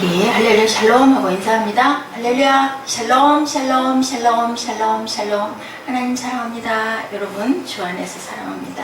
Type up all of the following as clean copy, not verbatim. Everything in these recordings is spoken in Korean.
우리 할렐루야 샬롬 하고 인사합니다. 할렐루야 샬롬 샬롬 샬롬 샬롬 샬롬. 하나님 사랑합니다. 여러분 주 안에서 사랑합니다.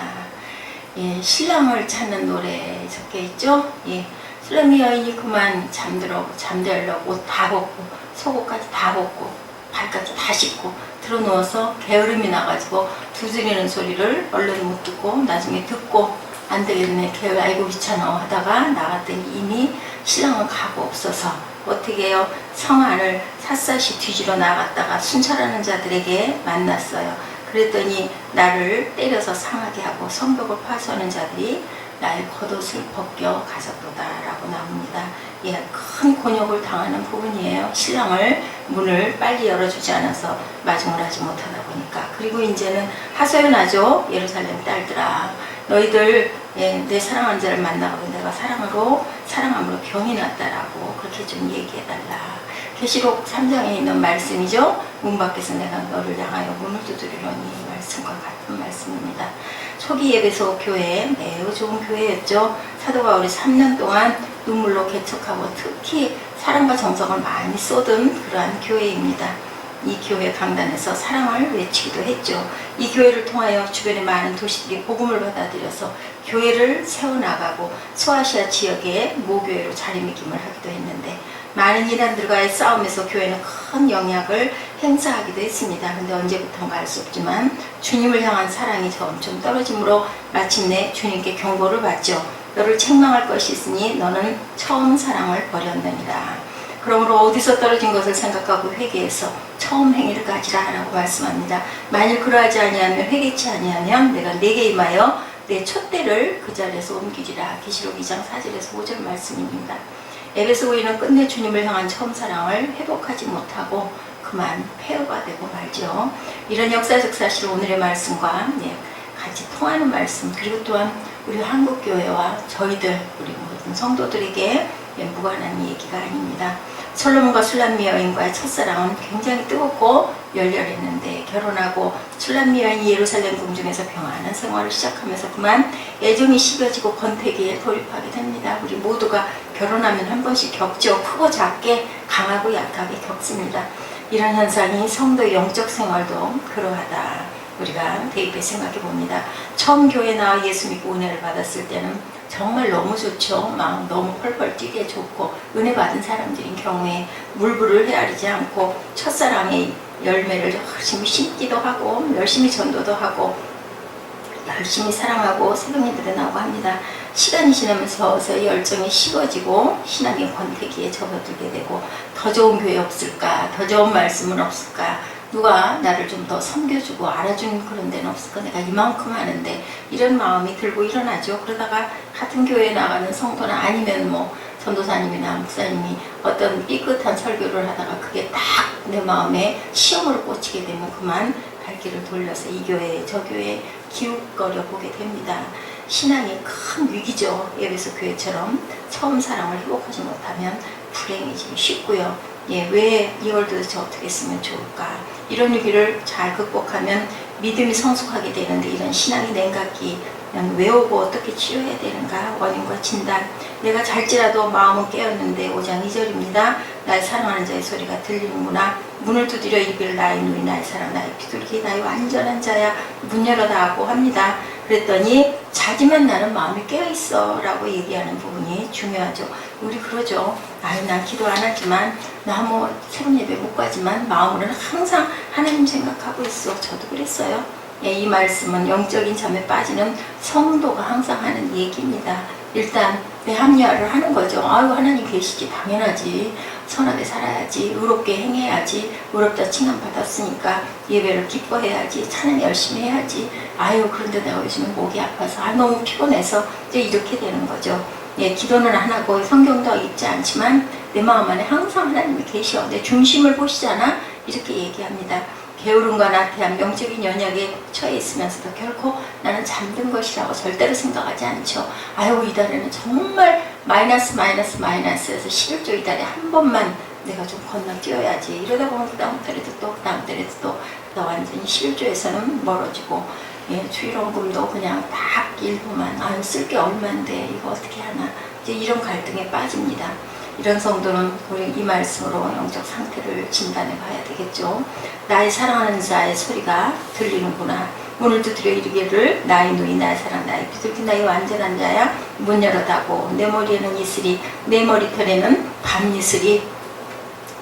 예, 신랑을 찾는 노래 적혀 있죠. 예, 술래미 여인이 그만 잠들려고 옷 다 벗고 속옷까지 다 벗고 발까지 다 씻고 들어누워서 게으름이 나가지고 두드리는 소리를 얼른 못 듣고 나중에 듣고 안 되겠네 게으 아이고 귀찮아 하다가 나갔더니 이미 신랑은 가고 없어서 어떻게 해요? 성 안을 샅샅이 뒤지러 나갔다가 순찰하는 자들에게 만났어요. 그랬더니 나를 때려서 상하게 하고 성벽을 파수하는 자들이 나의 겉옷을 벗겨 가졌도다 라고 나옵니다. 예, 큰 곤욕을 당하는 부분이에요. 신랑을 문을 빨리 열어주지 않아서 마중을 하지 못하다 보니까. 그리고 이제는 하소연하죠. 예루살렘 딸들아, 너희들 내 사랑하는 자를 만나고 내가 사랑함으로 병이 났다라고 그렇게 좀 얘기해달라. 계시록 3장에 있는 말씀이죠. 문 밖에서 내가 너를 향하여 문을 두드리려니 말씀과 같은 말씀입니다. 초기 예배소 교회 매우 좋은 교회였죠. 사도 바울이 3년 동안 눈물로 개척하고 특히 사랑과 정성을 많이 쏟은 그러한 교회입니다. 이 교회 강단에서 사랑을 외치기도 했죠. 이 교회를 통하여 주변의 많은 도시들이 복음을 받아들여서 교회를 세워나가고 소아시아 지역의 모교회로 자리매김을 하기도 했는데 많은 이단들과의 싸움에서 교회는 큰 영향을 행사하기도 했습니다. 근데 언제부턴가 알 수 없지만 주님을 향한 사랑이 점점 떨어짐으로 마침내 주님께 경고를 받죠. 너를 책망할 것이 있으니 너는 처음 사랑을 버렸느니라. 그러므로 어디서 떨어진 것을 생각하고 회개해서 처음 행위를 가지라 라고 말씀합니다. 만일 그러하지 아니하면 회개치 아니하면 내가 내게 임하여 내 촛대를 그 자리에서 옮기리라. 계시록 2장 4절에서 5절 말씀입니다. 에베소 교회는 끝내 주님을 향한 처음 사랑을 회복하지 못하고 그만 폐허가 되고 말죠. 이런 역사적 사실을 오늘의 말씀과 같이 통하는 말씀, 그리고 또한 우리 한국교회와 저희들 우리 모든 성도들에게 무관한 얘기가 아닙니다. 솔로몬과 술람미 여인과의 첫사랑은 굉장히 뜨겁고 열렬했는데 결혼하고 술람미 여인이 예루살렘 궁중에서 평안한 생활을 시작하면서 그만 애정이 식어지고 권태기에 돌입하게 됩니다. 우리 모두가 결혼하면 한 번씩 겪죠. 크고 작게 강하고 약하게 겪습니다. 이런 현상이 성도의 영적 생활도 그러하다. 우리가 대입해 생각해 봅니다. 처음 교회 나와 예수 믿고 은혜를 받았을 때는 정말 너무 좋죠. 마음 너무 펄펄 뛰게 좋고 은혜 받은 사람들인 경우에 물불을 헤아리지 않고 첫사랑의 열매를 열심히 심기도 하고 열심히 전도도 하고 열심히 사랑하고 새벽 예배도 나오고 합니다. 시간이 지나면서 서서히 열정이 식어지고 신앙의 권태기에 접어들게 되고 더 좋은 교회 없을까? 더 좋은 말씀은 없을까? 누가 나를 좀 더 섬겨주고 알아주는 그런 데는 없을까? 내가 이만큼 하는데 이런 마음이 들고 일어나죠. 그러다가 같은 교회에 나가는 성도나 아니면 뭐 전도사님이나 목사님이 어떤 삐끗한 설교를 하다가 그게 딱 내 마음에 시험으로 꽂히게 되면 그만 발길을 돌려서 이 교회 저 교회에 기웃거려 보게 됩니다. 신앙이 큰 위기죠. 에베소 교회처럼 처음 사랑을 회복하지 못하면 불행해지기 쉽고요. 왜 이걸 도대체 어떻게 쓰면 좋을까? 이런 위기를 잘 극복하면 믿음이 성숙하게 되는데 이런 신앙이 냉각기 외우고 어떻게 치료해야 되는가? 원인과 진단. 내가 잘지라도 마음은 깨었는데 5장 2절입니다. 나의 사랑하는 자의 소리가 들리는구나. 문을 두드려 이길 나의 누이 나의 사랑 나의 비둘기 나의 완전한 자야 문 열어다 하고 합니다. 그랬더니 자지만 나는 마음이 깨어있어 라고 얘기하는 부분이 중요하죠. 우리 그러죠. 난 기도 안 하지만 나 뭐 새로운 예배 못 가지만 마음으로는 항상 하나님 생각하고 있어. 저도 그랬어요. 이 말씀은 영적인 잠에 빠지는 성도가 항상 하는 얘기입니다. 일단 내 합리화를 하는 거죠. 아유 하나님 계시지 당연하지. 선하게 살아야지. 의롭게 행해야지. 의롭다 칭함 받았으니까 예배를 기뻐해야지. 찬양 열심히 해야지. 아유 그런데 내가 요즘에 목이 아파서 너무 피곤해서 이제 이렇게 되는 거죠. 기도는 안 하고 성경도 읽지 않지만 내 마음 안에 항상 하나님이 계셔. 내 중심을 보시잖아. 이렇게 얘기합니다. 게으름과 나태함, 영적인 연약에 처해 있으면서도 결코 나는 잠든 것이라고 절대로 생각하지 않죠. 아유 이달에는 정말 마이너스에서 11조 이달에 한 번만 내가 좀 건너뛰어야지. 이러다 보면 그 다음 달에도 또 그 다음 달에도 또 완전히 11조에서는 멀어지고 주일원금도 그냥 딱 일부만 쓸 게 얼만데 이거 어떻게 하나 이제 이런 갈등에 빠집니다. 이런 성도는 우리 이 말씀으로 영적 상태를 진단해 봐야 되겠죠. 나의 사랑하는 자의 소리가 들리는구나. 문을 두드려 이르기를 나의 누이 나의 사랑 나의 비둘기 나의 완전한 자야 문 열어다고 내 머리에는 이슬이 내 머리털에는 밤이슬이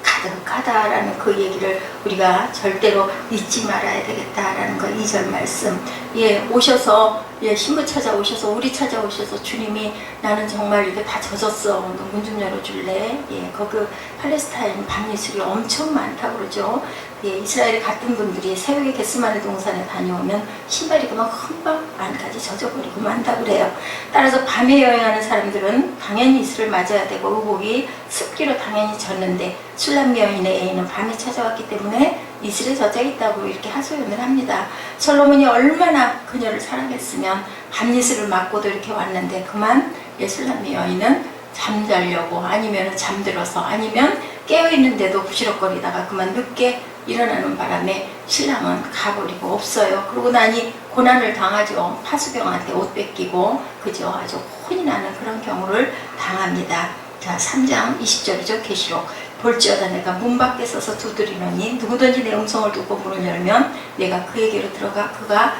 가득하다라는 그 얘기를 우리가 절대로 잊지 말아야 되겠다라는 거 2절 말씀. 예, 오셔서 신부 찾아오셔서 우리 찾아오셔서 주님이 나는 정말 이게 다 젖었어. 너 문 좀 열어줄래? 예, 거기 팔레스타인 밤이슬이 엄청 많다고 그러죠. 예, 이스라엘 같은 분들이 새벽에 겟세마네 동산에 다녀오면 신발이 그만 금방 안까지 젖어버리고 만다고 그래요. 따라서 밤에 여행하는 사람들은 당연히 이슬을 맞아야 되고 의복이 습기로 당연히 젖는데 술람미 여인의 애인은 밤에 찾아왔기 때문에 이슬에 젖어 있다고 이렇게 하소연을 합니다. 솔로몬이 얼마나 그녀를 사랑했으면 밤이슬을 맞고도 이렇게 왔는데 그만 술람미 여인은 잠자려고 아니면 잠들어서 아니면 깨어있는데도 부시럭거리다가 그만 늦게 일어나는 바람에 신랑은 가버리고 없어요. 그러고 나니 고난을 당하죠. 파수병한테 옷 뺏기고 그죠. 아주 혼이 나는 그런 경우를 당합니다. 자, 3장 20절이죠. 계시록 볼지어다 내가 문 밖에 서서 두드리노니 누구든지 내 음성을 듣고 문을 열면 내가 그에게로 들어가 그가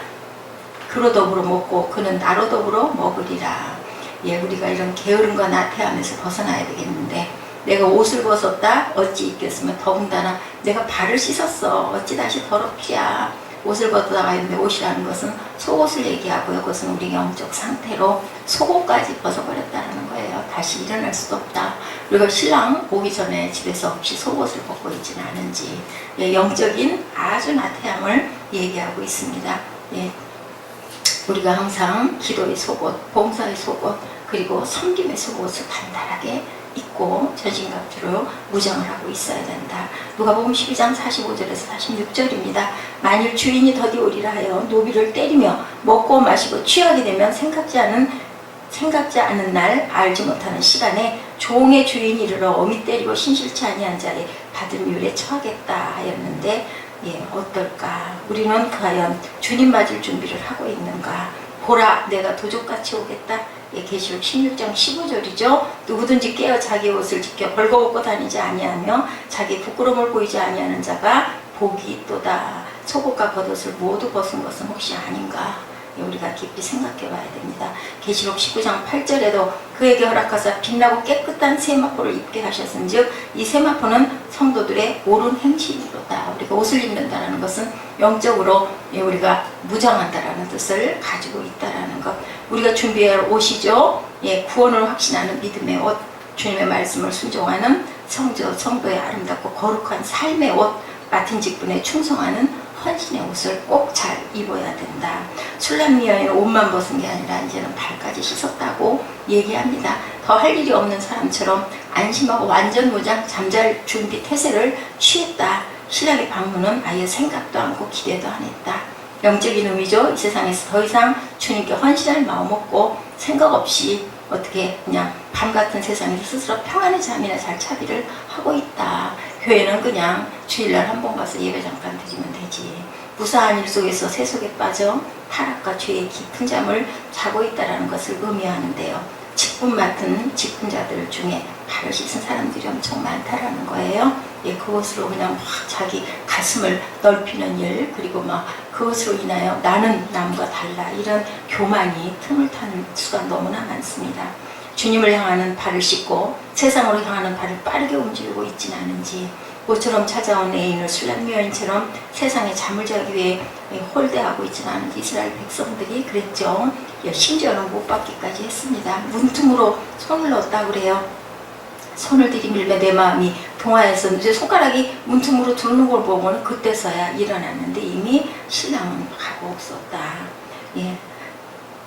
그로 더불어 먹고 그는 나로 더불어 먹으리라. 예, 우리가 이런 게으름과 나태함에서 벗어나야 되겠는데 내가 옷을 벗었다 어찌 입겠으면 더군다나 내가 발을 씻었어 어찌 다시 더럽히야. 옷을 벗다가 있는데 옷이라는 것은 속옷을 얘기하고요. 그것은 우리 영적 상태로 속옷까지 벗어버렸다는 거예요. 다시 일어날 수도 없다. 우리가 신랑 오기 전에 집에서 혹시 속옷을 벗고 있지는 않은지 예, 영적인 아주 나태함을 얘기하고 있습니다. 예, 우리가 항상 기도의 속옷, 봉사의 속옷, 그리고 섬김의 속옷을 단단하게 입고 전신갑주로 무장을 하고 있어야 된다. 누가복음 12장 45절에서 46절입니다. 만일 주인이 더디 오리라 하여 노비를 때리며 먹고 마시고 취하게 되면 생각지 않은 날 알지 못하는 시간에 종의 주인이 이르러 어미 때리고 신실치 아니한 자에 받은 율에 처하겠다 하였는데 예, 어떨까? 우리는 과연 주님 맞을 준비를 하고 있는가? 보라 내가 도적같이 오겠다. 예, 계시록 16장 15절이죠. 누구든지 깨어 자기 옷을 지켜 벌거벗고 다니지 아니하며 자기 부끄러움을 보이지 아니하는 자가 복이 있도다. 속옷과 겉옷을 모두 벗은 것은 혹시 아닌가? 예, 우리가 깊이 생각해 봐야 됩니다. 계시록 19장 8절에도 그에게 허락하사 빛나고 깨끗한 세마포를 입게 하셨은즉 이 세마포는 성도들의 옳은 행실이로다. 우리가 옷을 입는다는 것은 영적으로 예, 우리가 무장한다라는 뜻을 가지고 있다라는 것. 우리가 준비할 옷이죠. 예, 구원을 확신하는 믿음의 옷, 주님의 말씀을 순종하는 성도의 아름답고 거룩한 삶의 옷, 맡은 직분에 충성하는 헌신의 옷을 꼭 잘 입어야 된다. 술람미 여인은 옷만 벗은 게 아니라 이제는 발까지 씻었다고 얘기합니다. 더 할 일이 없는 사람처럼 안심하고 완전 무장 잠잘 준비 태세를 취했다. 신랑의 방문은 아예 생각도 않고 기대도 안 했다. 영적인 의미죠. 이 세상에서 더 이상 주님께 헌신할 마음 없고 생각 없이 어떻게 그냥 밤 같은 세상에서 스스로 평안의 잠이나 잘 차비를 하고 있다. 교회는 그냥 주일날 한 번 가서 예배 잠깐 드리면 되지. 무사한 일 속에서 세속에 빠져 타락과 죄의 깊은 잠을 자고 있다는 것을 의미하는데요. 직분 맡은 직분자들 중에 발을 씻은 사람들이 엄청 많다라는 거예요. 예, 그것으로 그냥 막 자기 가슴을 넓히는 일, 그리고 막 그것으로 인하여 나는 남과 달라 이런 교만이 틈을 타는 수가 너무나 많습니다. 주님을 향하는 발을 씻고 세상으로 향하는 발을 빠르게 움직이고 있지는 않은지, 모처럼 찾아온 애인을 술람미 여인처럼 세상에 잠을 자기 위해 홀대하고 있지는 않은지 이스라엘 백성들이 그랬죠. 심지어는 못 받기까지 했습니다. 문틈으로 손을 넣었다고 그래요. 손을 들이밀며 내 마음이 동화에서 이제 손가락이 문틈으로 들어오는 걸 보고는 그때서야 일어났는데 이미 신랑은 가고 없었다. 예.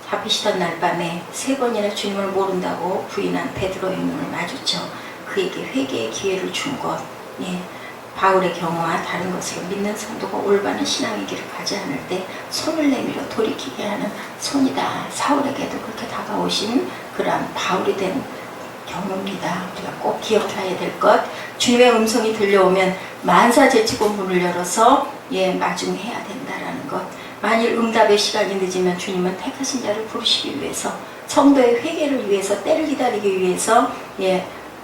잡히시던 날 밤에 3번이나 주님을 모른다고 부인한 베드로의 눈을 마주쳐 그에게 회개의 기회를 준 것. 예. 바울의 경우와 다른 것으로 믿는 성도가 올바른 신앙의 길을 가지 않을 때 손을 내밀어 돌이키게 하는 손이다. 사울에게도 그렇게 다가오신 그러한 바울이 된 경우입니다. 우리가 꼭 기억해야 될 것. 주님의 음성이 들려오면 만사 제치고 문을 열어서 마중해야 된다라는 것. 만일 응답의 시간이 늦으면 주님은 택하신 자를 부르시기 위해서, 성도의 회개를 위해서, 때를 기다리기 위해서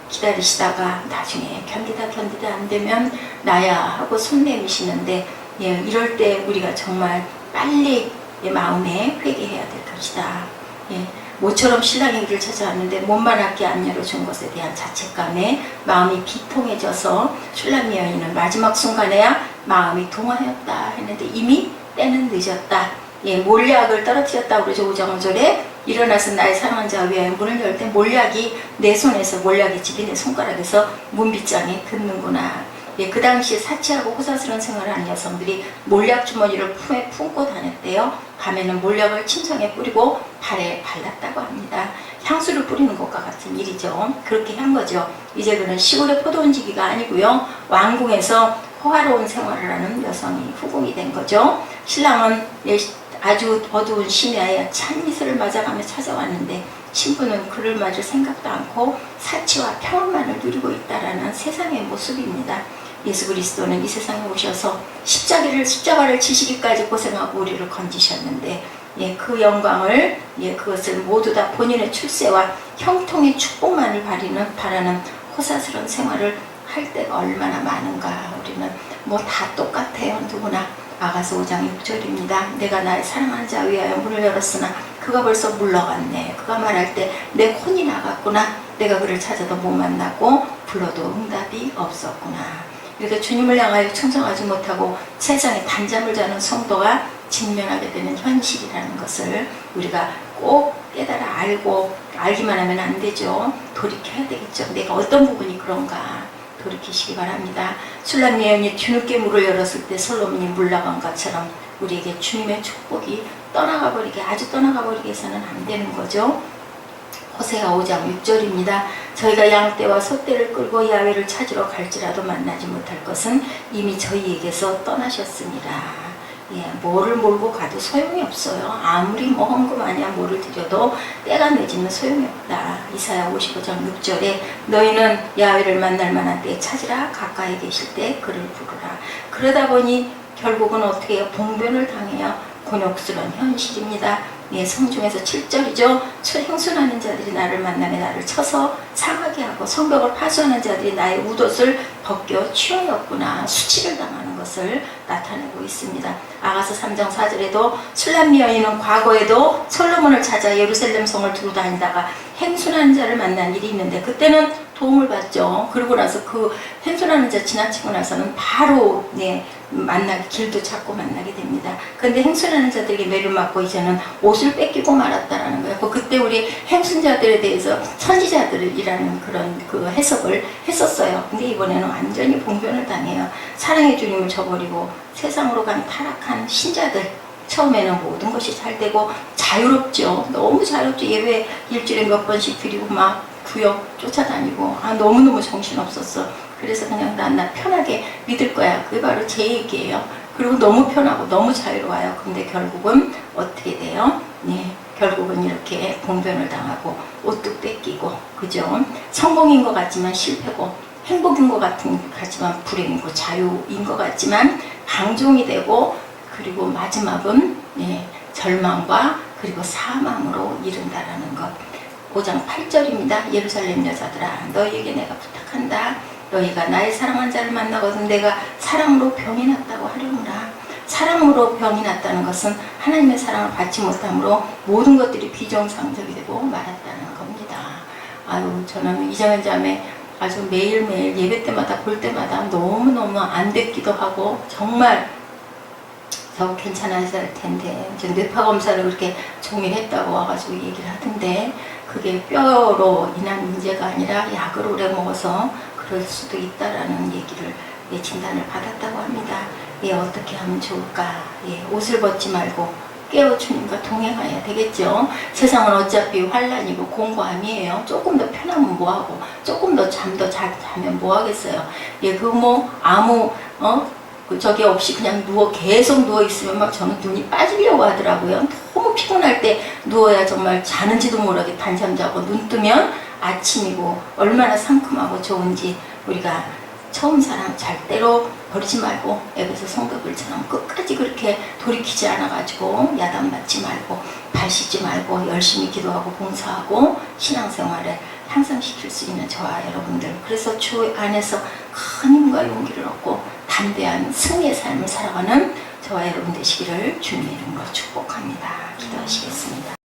기다리시다가 나중에 견디다 안 되면 나야 하고 손 내미시는데, 예, 이럴 때 우리가 정말 빨리 마음에 회개해야 될 것이다. 예, 모처럼 신랑의 길을 찾아왔는데 몸만 앞게 안 열어준 것에 대한 자책감에 마음이 비통해져서 슐라미 여인은 마지막 순간에야 마음이 동하였다 했는데 이미 때는 늦었다. 예, 몰약을 떨어뜨렸다고 그러죠. 5장 5절에 일어나서 나의 사랑하는 자와 위하여 문을 열 때 몰약이 내 손에서, 몰약의 집이 내 손가락에서 문빗장에 긋는구나. 예, 그 당시에 사치하고 호사스러운 생활을 하는 여성들이 몰약 주머니를 품에 품고 다녔대요. 밤에는 몰약을 침상에 뿌리고 발에 발랐다고 합니다. 향수를 뿌리는 것과 같은 일이죠. 그렇게 한 거죠. 이제 그는 시골의 포도원지기가 아니고요, 왕궁에서 호화로운 생활을 하는 여성이 후궁이 된 거죠. 신랑은 아주 어두운 심야에 찬 미소를 맞아가며 찾아왔는데 신부는 그를 맞을 생각도 않고 사치와 평안만을 누리고 있다라는 세상의 모습입니다. 예수 그리스도는 이 세상에 오셔서 십자가를 지시기까지 고생하고 우리를 건지셨는데, 예, 그 영광을, 예, 그것을 모두 다 본인의 출세와 형통의 축복만을 바라는 호사스러운 생활을 할 때가 얼마나 많은가. 우리는 뭐 다 똑같아요. 누구나. 아가서 5장 6절입니다. 내가 나의 사랑하는 자 위하여 문을 열었으나 그가 벌써 물러갔네. 그가 말할 때 내 혼이 나갔구나. 내가 그를 찾아도 못 만났고 불러도 응답이 없었구나. 이렇게 주님을 향하여 충성하지 못하고 세상에 단잠을 자는 성도가 직면하게 되는 현실이라는 것을 우리가 꼭 깨달아 알기만 하면 안 되죠. 돌이켜야 되겠죠. 내가 어떤 부분이 그런가 돌이키시기 바랍니다. 슐라미 여인이 뒤늦게 문을 열었을 때 솔로몬이 물러간 것처럼 우리에게 주님의 축복이 아주 떠나가 버리게 해서는 안 되는 거죠. 호세아 5장 6절입니다. 저희가 양떼와 소떼를 끌고 야훼를 찾으러 갈지라도 만나지 못할 것은 이미 저희에게서 떠나셨습니다. 예, 뭐를 몰고 가도 소용이 없어요. 아무리 뭐 헌금 아니야 뭐를 드려도 때가 늦으면 소용이 없다. 이사야 55장 6절에 너희는 야훼를 만날 만한 때에 찾으라. 가까이 계실 때 그를 부르라. 그러다 보니 결국은 어떻게 해요? 봉변을 당해요. 곤욕스러운 현실입니다. 예, 성중에서 7절이죠. 행순하는 자들이 나를 만나며 나를 쳐서 상하게 하고 성벽을 파수하는 자들이 나의 웃옷을 벗겨 취하였구나. 수치를 당하는 것을 나타내고 있습니다. 아가서 3장 4절에도 슐라미 여인은 과거에도 솔로몬을 찾아 예루살렘 성을 두루 다니다가 행순하는 자를 만난 일이 있는데 그때는 도움을 받죠. 그러고 나서 그 행순하는 자 지나치고 나서는 바로 길도 찾고 만나게 됩니다. 그런데 행순하는 자들에게 매를 맞고 이제는 옷을 뺏기고 말았다라는 거예요. 그때 우리 행순자들에 대해서 선지자들이라는 그런 그 해석을 했었어요. 근데 이번에는 완전히 봉변을 당해요. 사랑의 주님을 저버리고 세상으로 간 타락한 신자들. 처음에는 모든 것이 잘 되고 자유롭죠. 너무 자유롭죠. 예배 일주일에 몇 번씩 드리고 막 구역 쫓아다니고 너무너무 정신없었어. 그래서 그냥 나 편하게 믿을 거야. 그게 바로 제 얘기예요. 그리고 너무 편하고 너무 자유로워요. 근데 결국은 어떻게 돼요? 네, 결국은 이렇게 봉변을 당하고 옷도 뺏기고, 그죠? 성공인 것 같지만 실패고, 행복인 것 같지만 불행이고, 자유인 것 같지만 방종이 되고, 그리고 마지막은 절망과 그리고 사망으로 이른다라는 것. 5장 8절입니다. 예루살렘 여자들아, 너희에게 내가 부탁한다. 너희가 나의 사랑한 자를 만나거든 내가 사랑으로 병이 났다고 하려무라. 사랑으로 병이 났다는 것은 하나님의 사랑을 받지 못함으로 모든 것들이 비정상적이 되고 말았다는 겁니다. 저는 이정현 자매 아주 매일매일 예배 때마다 볼 때마다 너무너무 안 됐기도 하고, 정말 저 괜찮아질 텐데, 저 뇌파 검사를 그렇게 종일 했다고 와가지고 얘기를 하던데, 그게 뼈로 인한 문제가 아니라 약을 오래 먹어서 그럴 수도 있다라는 얘기를, 진단을 받았다고 합니다. 어떻게 하면 좋을까? 옷을 벗지 말고 깨어 주님과 동행해야 되겠죠. 세상은 어차피 환란이고 공고함이에요. 조금 더 편하면 뭐하고, 조금 더 잠도 잘 자면 뭐하겠어요. 저게 없이 그냥 계속 누워있으면 막 저는 눈이 빠지려고 하더라고요. 너무 피곤할 때 누워야 정말 자는지도 모르게 단잠 자고 눈 뜨면 아침이고 얼마나 상큼하고 좋은지 우리가 처음 사랑 절대로 버리지 말고 에베소 성도들처럼 끝까지 그렇게 돌이키지 않아가지고 야단 맞지 말고 발 씻지 말고 열심히 기도하고 봉사하고 신앙생활을 향상시킬 수 있는 저와 여러분들, 그래서 주 안에서 큰 힘과 용기를 얻고 담대한 승리의 삶을 살아가는 저와 여러분 되시기를 주님의 이름으로 축복합니다. 기도하시겠습니다.